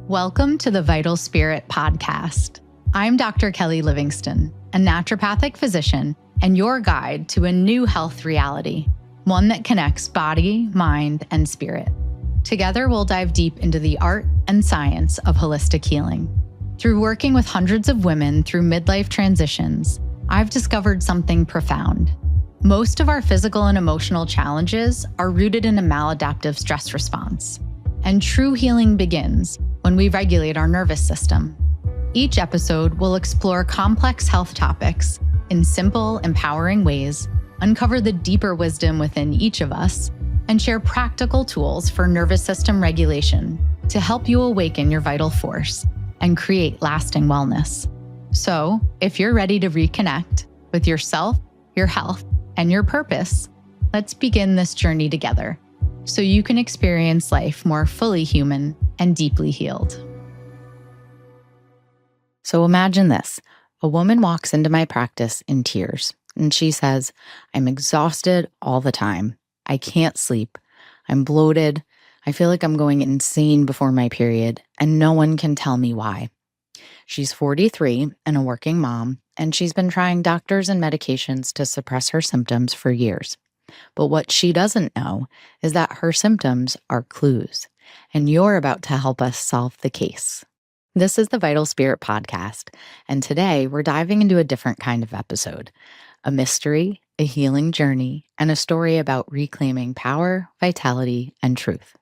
Welcome to the Vital Spirit podcast. I'm Dr. Kelly Livingston, a naturopathic physician and your guide to a new health reality, one that connects body, mind, and spirit. Together, we'll dive deep into the art and science of holistic healing. Through working with hundreds of women through midlife transitions, I've discovered something profound. Most of our physical and emotional challenges are rooted in a maladaptive stress response, and true healing begins when we regulate our nervous system. Each episode will explore complex health topics in simple, empowering ways, uncover the deeper wisdom within each of us, and share practical tools for nervous system regulation to help you awaken your vital force and create lasting wellness. So, if you're ready to reconnect with yourself, your health, and your purpose, let's begin this journey together so you can experience life more fully human and deeply healed. So imagine this. A woman walks into my practice in tears, and she says, "I'm exhausted all the time. I can't sleep. I'm bloated. I feel like I'm going insane before my period, and no one can tell me why." She's 43 and a working mom, and she's been trying doctors and medications to suppress her symptoms for years. But what she doesn't know is that her symptoms are clues, and you're about to help us solve the case. This is the Vital Spirit podcast, and today we're diving into a different kind of episode, a mystery, a healing journey, and a story about reclaiming power, vitality, and truth.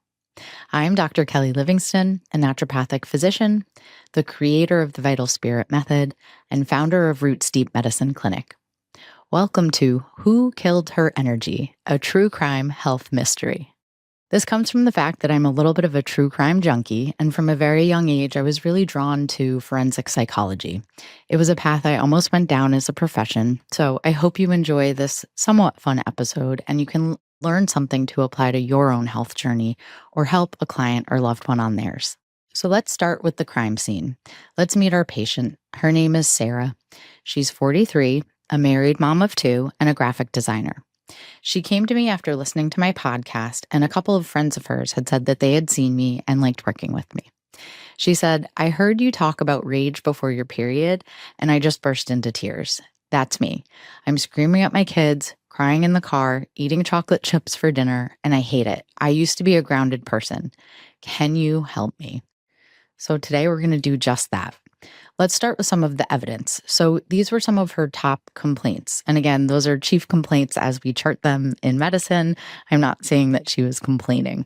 I'm Dr. Kelly Livingston, a naturopathic physician, the creator of the Vital Spirit method, and founder of Roots Deep Medicine Clinic. Welcome to Who Killed Her Energy, a true crime health mystery. This comes from the fact that I'm a little bit of a true crime junkie, and from a very young age, I was really drawn to forensic psychology. It was a path I almost went down as a profession, so I hope you enjoy this somewhat fun episode and you can learn something to apply to your own health journey or help a client or loved one on theirs. So let's start with the crime scene. Let's meet our patient. Her name is Sarah. She's 43, a married mom of two, and a graphic designer. She came to me after listening to my podcast, and a couple of friends of hers had said that they had seen me and liked working with me. She said, "I heard you talk about rage before your period, and I just burst into tears. That's me. I'm screaming at my kids, crying in the car, eating chocolate chips for dinner, and I hate it. I used to be a grounded person. Can you help me?" So today we're going to do just that. Let's start with some of the evidence. So these were some of her top complaints. And again, those are chief complaints as we chart them in medicine. I'm not saying that she was complaining.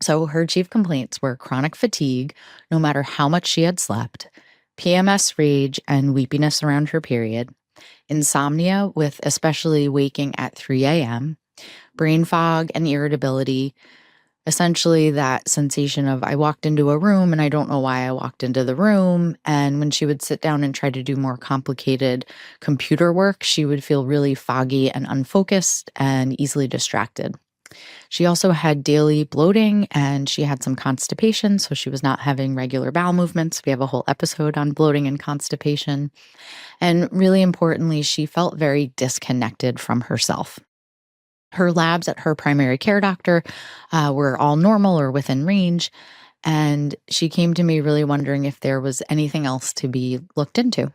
So her chief complaints were chronic fatigue, no matter how much she had slept, PMS rage and weepiness around her period, insomnia with especially waking at 3 a.m., brain fog and irritability. Essentially, that sensation of I walked into a room and I don't know why I walked into the room. And when she would sit down and try to do more complicated computer work, she would feel really foggy and unfocused and easily distracted. She also had daily bloating and she had some constipation, so she was not having regular bowel movements. We have a whole episode on bloating and constipation. And really importantly, she felt very disconnected from herself. Her labs at her primary care doctor were all normal or within range, and she came to me really wondering if there was anything else to be looked into.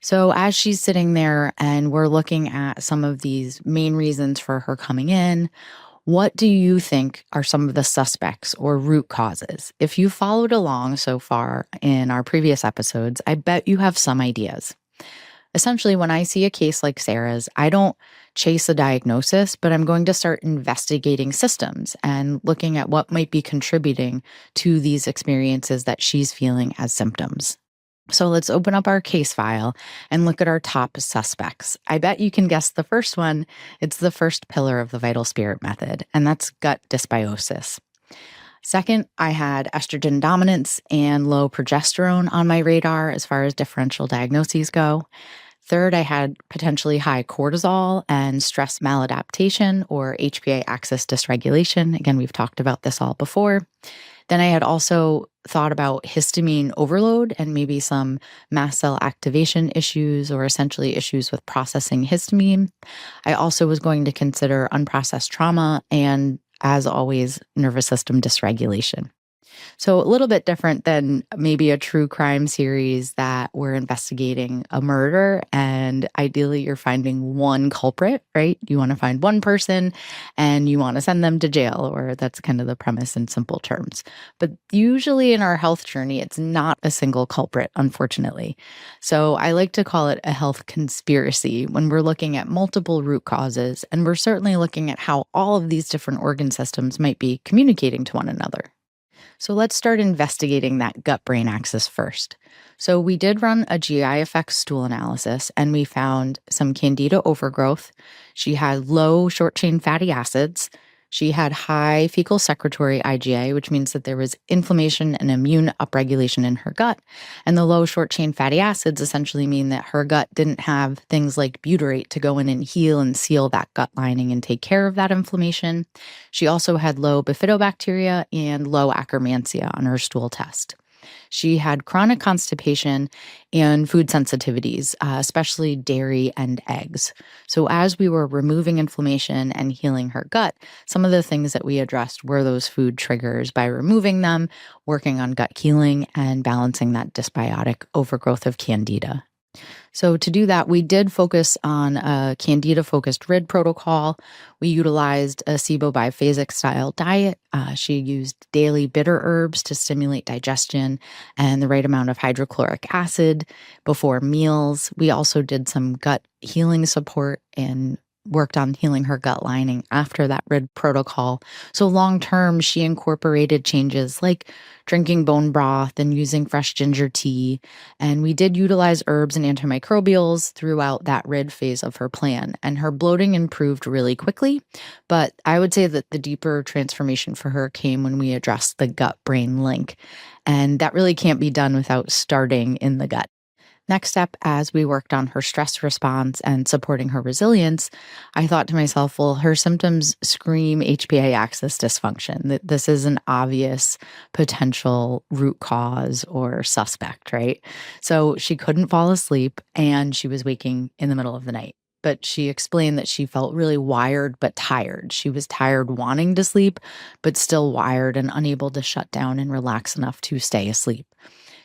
So as she's sitting there and we're looking at some of these main reasons for her coming in, what do you think are some of the suspects or root causes? If you followed along so far in our previous episodes, I bet you have some ideas. Essentially, when I see a case like Sarah's, I don't chase a diagnosis, but I'm going to start investigating systems and looking at what might be contributing to these experiences that she's feeling as symptoms. So let's open up our case file and look at our top suspects. I bet you can guess the first one. It's the first pillar of the Vital Spirit method, and that's gut dysbiosis. Second, I had estrogen dominance and low progesterone on my radar as far as differential diagnoses go. Third, I had potentially high cortisol and stress maladaptation or HPA axis dysregulation. Again, we've talked about this all before. Then I had also thought about histamine overload and maybe some mast cell activation issues or essentially issues with processing histamine. I also was going to consider unprocessed trauma and, as always, nervous system dysregulation. So, a little bit different than maybe a true crime series that we're investigating a murder, and ideally you're finding one culprit, right? You want to find one person and you want to send them to jail, or that's kind of the premise in simple terms. But usually in our health journey, it's not a single culprit, unfortunately. So, I like to call it a health conspiracy when we're looking at multiple root causes, and we're certainly looking at how all of these different organ systems might be communicating to one another. So let's start investigating that gut brain axis first. So we did run a GI effects stool analysis and we found some candida overgrowth. She had low short chain fatty acids. She had high fecal secretory IgA, which means that there was inflammation and immune upregulation in her gut. And the low short chain fatty acids essentially mean that her gut didn't have things like butyrate to go in and heal and seal that gut lining and take care of that inflammation. She also had low bifidobacteria and low Akkermansia on her stool test. She had chronic constipation and food sensitivities, especially dairy and eggs. So, as we were removing inflammation and healing her gut, some of the things that we addressed were those food triggers by removing them, working on gut healing, and balancing that dysbiotic overgrowth of candida. So, to do that, we did focus on a candida focused RID protocol. We utilized a SIBO biphasic style diet. She used daily bitter herbs to stimulate digestion and the right amount of hydrochloric acid before meals. We also did some gut healing support and worked on healing her gut lining after that RID protocol. So, long term, she incorporated changes like drinking bone broth and using fresh ginger tea, and we did utilize herbs and antimicrobials throughout that RID phase of her plan. And her bloating improved really quickly. But I would say that the deeper transformation for her came when we addressed the gut brain link. And that really can't be done without starting in the gut. Next step, as we worked on her stress response and supporting her resilience, I thought to myself, well, her symptoms scream HPA axis dysfunction. This is an obvious potential root cause or suspect, right? So she couldn't fall asleep and she was waking in the middle of the night. But she explained that she felt really wired but tired. She was tired wanting to sleep, but still wired and unable to shut down and relax enough to stay asleep.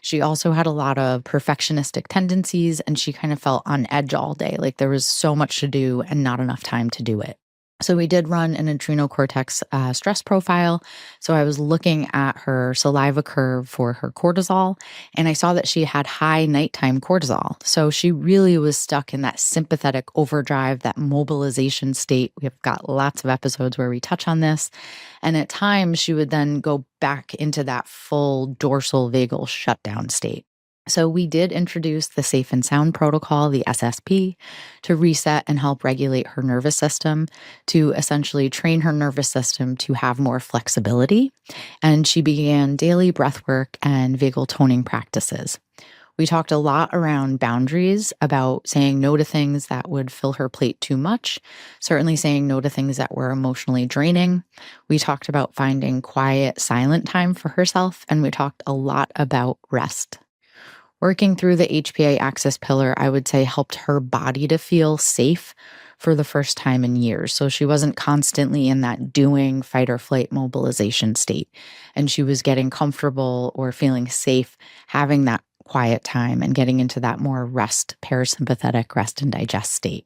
She also had a lot of perfectionistic tendencies and she kind of felt on edge all day, like there was so much to do and not enough time to do it. So we did run an adrenal cortex stress profile. So I was looking at her saliva curve for her cortisol, and I saw that she had high nighttime cortisol. So she really was stuck in that sympathetic overdrive, that mobilization state. We've got lots of episodes where we touch on this. And at times she would then go back into that full dorsal vagal shutdown state. So we did introduce the Safe and Sound protocol, the SSP, to reset and help regulate her nervous system, to essentially train her nervous system to have more flexibility. And she began daily breath work and vagal toning practices. We talked a lot around boundaries, about saying no to things that would fill her plate too much, certainly saying no to things that were emotionally draining. We talked about finding quiet, silent time for herself, and we talked a lot about rest. Working through the HPA axis pillar, I would say helped her body to feel safe for the first time in years. So she wasn't constantly in that doing fight or flight mobilization state. And she was getting comfortable or feeling safe having that quiet time and getting into that more rest, parasympathetic rest and digest state.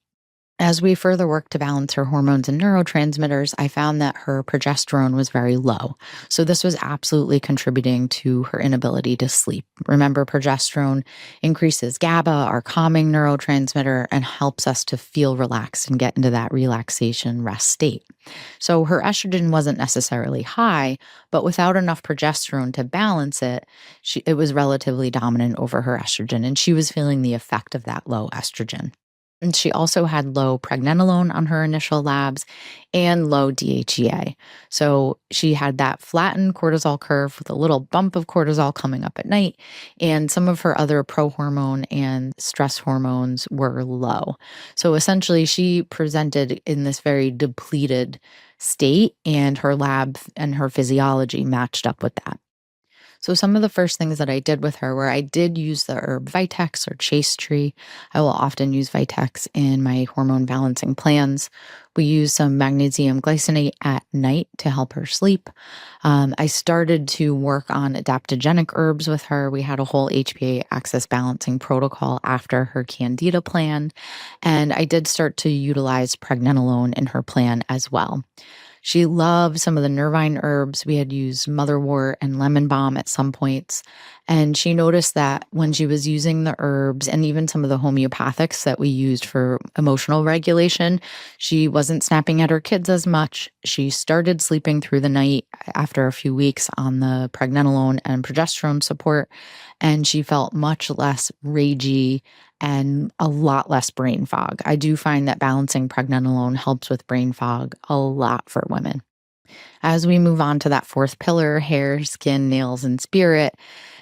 As we further worked to balance her hormones and neurotransmitters, I found that her progesterone was very low. So, this was absolutely contributing to her inability to sleep. Remember, progesterone increases GABA, our calming neurotransmitter, and helps us to feel relaxed and get into that relaxation rest state. So, her estrogen wasn't necessarily high, but without enough progesterone to balance it, it was relatively dominant over her estrogen, and she was feeling the effect of that low estrogen. And she also had low pregnenolone on her initial labs and low DHEA. So she had that flattened cortisol curve with a little bump of cortisol coming up at night. And some of her other prohormone and stress hormones were low. So essentially, she presented in this very depleted state, and her lab and her physiology matched up with that. So some of the first things that I did with her were I did use the herb Vitex or Chase Tree. I will often use Vitex in my hormone balancing plans. We use some magnesium glycinate at night to help her sleep. I started to work on adaptogenic herbs with her. We had a whole HPA access balancing protocol after her candida plan. And I did start to utilize pregnenolone in her plan as well. She loved some of the nervine herbs. We had used motherwort and lemon balm at some points. And she noticed that when she was using the herbs and even some of the homeopathics that we used for emotional regulation, she wasn't snapping at her kids as much. She started sleeping through the night after a few weeks on the pregnenolone and progesterone support. And she felt much less ragey and a lot less brain fog. I do find that balancing pregnenolone helps with brain fog a lot for women. As we move on to that fourth pillar, hair, skin, nails, and spirit,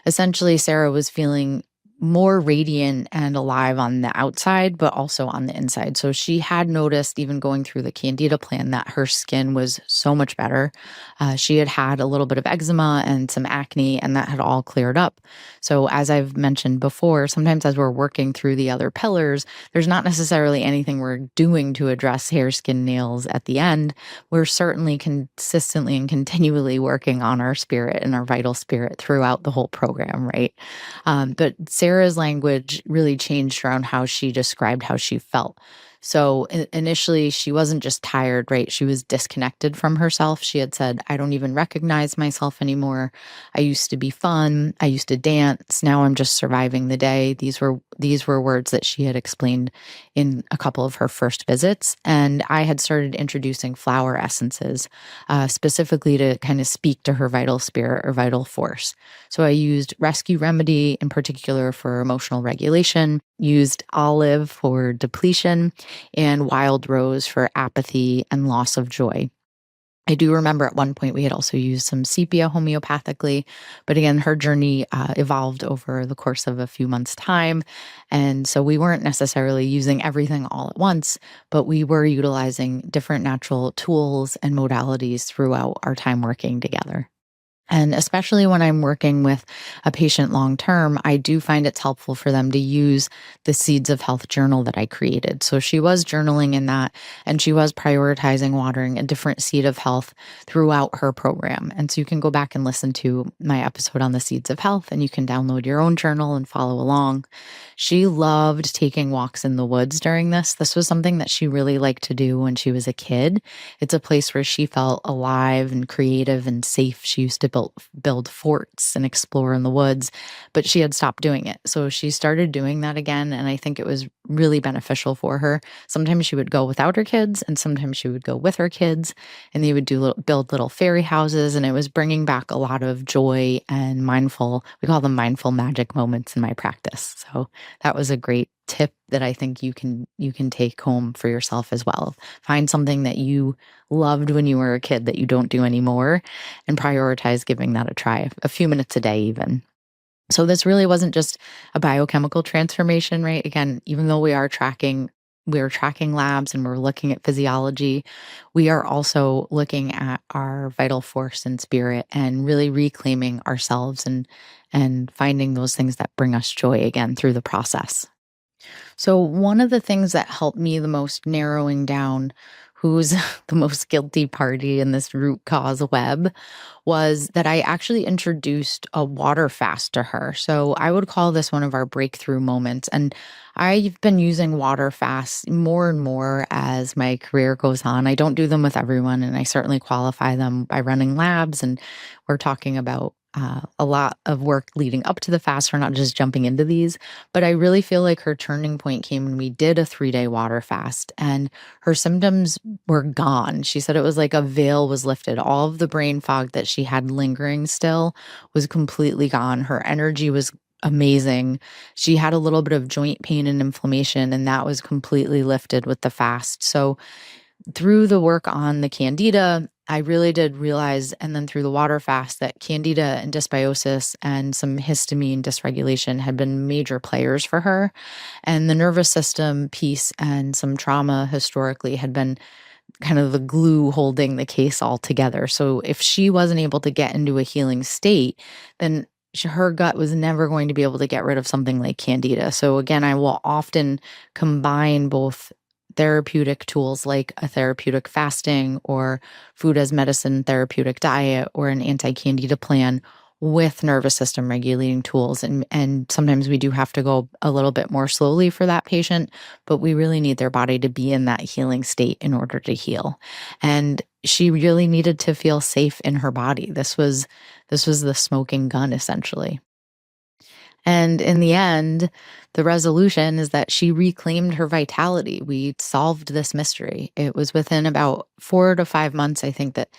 essentially Sarah was feeling more radiant and alive on the outside, but also on the inside. So she had noticed, even going through the Candida plan, that her skin was so much better. She had had a little bit of eczema and some acne, and that had all cleared up. So, as I've mentioned before, sometimes as we're working through the other pillars, there's not necessarily anything we're doing to address hair, skin, nails at the end. We're certainly consistently and continually working on our spirit and our vital spirit throughout the whole program, right? But Sarah's language really changed around how she described how she felt. So initially, she wasn't just tired, right? She was disconnected from herself. She had said, I don't even recognize myself anymore. I used to be fun. I used to dance. Now I'm just surviving the day. These were words that she had explained in a couple of her first visits. And I had started introducing flower essences, specifically to kind of speak to her vital spirit or vital force. So I used Rescue Remedy in particular for emotional regulation, used Olive for depletion, and Wild Rose for apathy and loss of joy. I do remember at one point we had also used some sepia homeopathically, but again, her journey evolved over the course of a few months' time. And so we weren't necessarily using everything all at once, but we were utilizing different natural tools and modalities throughout our time working together. And especially when I'm working with a patient long term, I do find it's helpful for them to use the Seeds of Health journal that I created. So she was journaling in that, and she was prioritizing watering a different seed of health throughout her program. And so you can go back and listen to my episode on the Seeds of Health, and you can download your own journal and follow along. She loved taking walks in the woods during this. This was something that she really liked to do when she was a kid. It's a place where she felt alive and creative and safe. She used to build forts and explore in the woods, but she had stopped doing it. So she started doing that again, and I think it was really beneficial for her. Sometimes she would go without her kids, and sometimes she would go with her kids, and they would build little fairy houses, and it was bringing back a lot of joy and we call them mindful magic moments in my practice. So that was a great tip that I think you can take home for yourself as well. Find something that you loved when you were a kid that you don't do anymore, and prioritize giving that a try, a few minutes a day even. So this really wasn't just a biochemical transformation, right? Again, even though we're tracking labs and we're looking at physiology, we are also looking at our vital force and spirit and really reclaiming ourselves and finding those things that bring us joy again through the process. So, one of the things that helped me the most narrowing down who's the most guilty party in this root cause web was that I actually introduced a water fast to her. So, I would call this one of our breakthrough moments. And I've been using water fasts more and more as my career goes on. I don't do them with everyone, and I certainly qualify them by running labs. And we're talking about a lot of work leading up to the fast. We're not just jumping into these. But I really feel like her turning point came when we did a 3-day water fast, and her symptoms were gone. She said it was like a veil was lifted. All of the brain fog that she had lingering still was completely gone. Her energy was amazing. She had a little bit of joint pain and inflammation, and that was completely lifted with the fast. So through the work on the candida, I really did realize, and then through the water fast, that candida and dysbiosis and some histamine dysregulation had been major players for her. And the nervous system piece and some trauma historically had been kind of the glue holding the case all together. So if she wasn't able to get into a healing state, then her gut was never going to be able to get rid of something like candida. So again, I will often combine both therapeutic tools like a therapeutic fasting or food as medicine therapeutic diet or an anti-candida plan with nervous system regulating tools. And sometimes we do have to go a little bit more slowly for that patient, but we really need their body to be in that healing state in order to heal. And she really needed to feel safe in her body. This was the smoking gun, essentially. And in the end, the resolution is that she reclaimed her vitality. We solved this mystery. It was within about 4 to 5 months, I think, that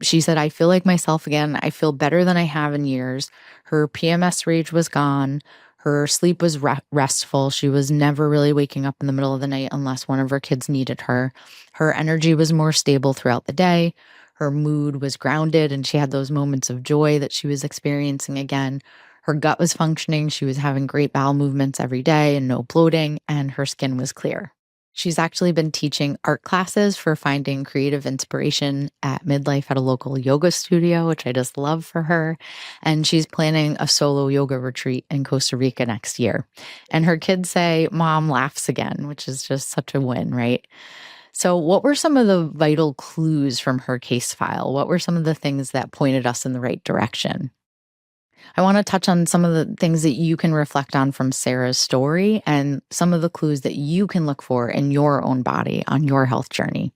she said, I feel like myself again. I feel better than I have in years. Her PMS rage was gone. Her sleep was restful. She was never really waking up in the middle of the night unless one of her kids needed her. Her energy was more stable throughout the day. Her mood was grounded, and she had those moments of joy that she was experiencing again. Her gut was functioning. She was having great bowel movements every day and no bloating, and her skin was clear. She's actually been teaching art classes for finding creative inspiration at Midlife at a local yoga studio, which I just love for her. And she's planning a solo yoga retreat in Costa Rica next year. And her kids say, Mom laughs again, which is just such a win, right? So, what were some of the vital clues from her case file? What were some of the things that pointed us in the right direction? I want to touch on some of the things that you can reflect on from Sarah's story and some of the clues that you can look for in your own body on your health journey.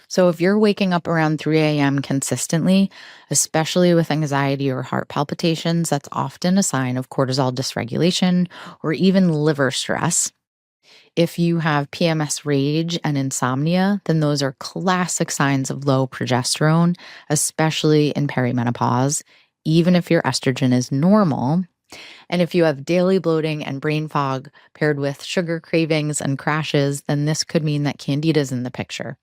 So, if you're waking up around 3 a.m. consistently, especially with anxiety or heart palpitations, that's often a sign of cortisol dysregulation or even liver stress. If you have PMS rage and insomnia, then those are classic signs of low progesterone, especially in perimenopause, even if your estrogen is normal. And if you have daily bloating and brain fog paired with sugar cravings and crashes, then this could mean that candida is in the picture,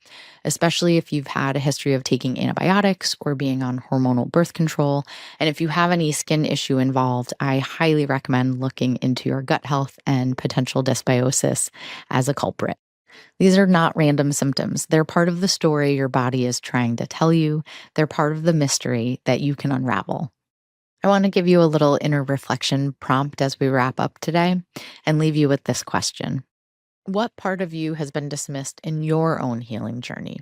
especially if you've had a history of taking antibiotics or being on hormonal birth control. And if you have any skin issue involved, I highly recommend looking into your gut health and potential dysbiosis as a culprit. These are not random symptoms. They're part of the story your body is trying to tell you. They're part of the mystery that you can unravel. I want to give you a little inner reflection prompt as we wrap up today and leave you with this question. What part of you has been dismissed in your own healing journey?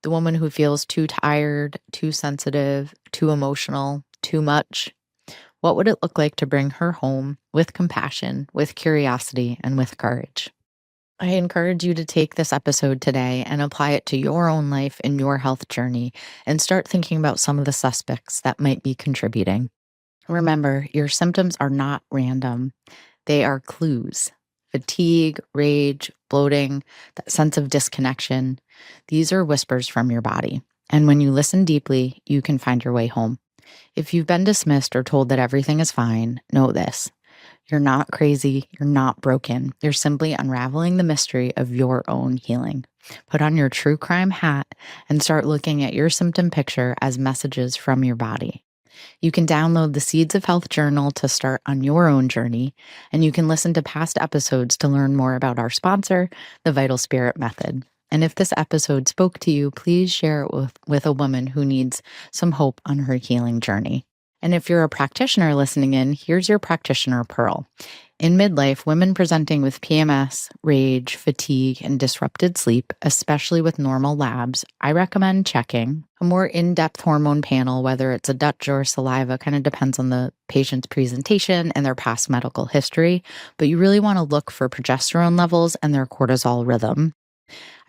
The woman who feels too tired, too sensitive, too emotional, too much? What would it look like to bring her home with compassion, with curiosity, and with courage? I encourage you to take this episode today and apply it to your own life and your health journey and start thinking about some of the suspects that might be contributing. Remember, your symptoms are not random. They are clues. Fatigue, rage, bloating, that sense of disconnection. These are whispers from your body. And when you listen deeply, you can find your way home. If you've been dismissed or told that everything is fine, know this. You're not crazy. You're not broken. You're simply unraveling the mystery of your own healing. Put on your true crime hat and start looking at your symptom picture as messages from your body. You can download the Seeds of Health journal to start on your own journey, and you can listen to past episodes to learn more about our sponsor, the Vital Spirit Method. And if this episode spoke to you, please share it with a woman who needs some hope on her healing journey. And if you're a practitioner listening in, here's your practitioner pearl. In midlife, women presenting with PMS, rage, fatigue, and disrupted sleep, especially with normal labs, I recommend checking a more in-depth hormone panel, whether it's a Dutch or saliva, kind of depends on the patient's presentation and their past medical history. But you really want to look for progesterone levels and their cortisol rhythm.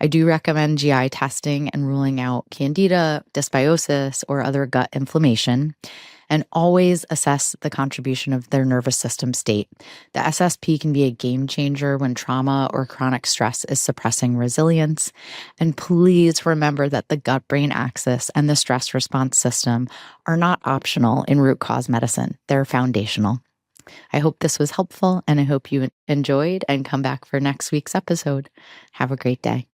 I do recommend GI testing and ruling out candida, dysbiosis, or other gut inflammation. And always assess the contribution of their nervous system state. The SSP can be a game changer when trauma or chronic stress is suppressing resilience. And please remember that the gut-brain axis and the stress response system are not optional in root cause medicine. They're foundational. I hope this was helpful, and I hope you enjoyed and come back for next week's episode. Have a great day.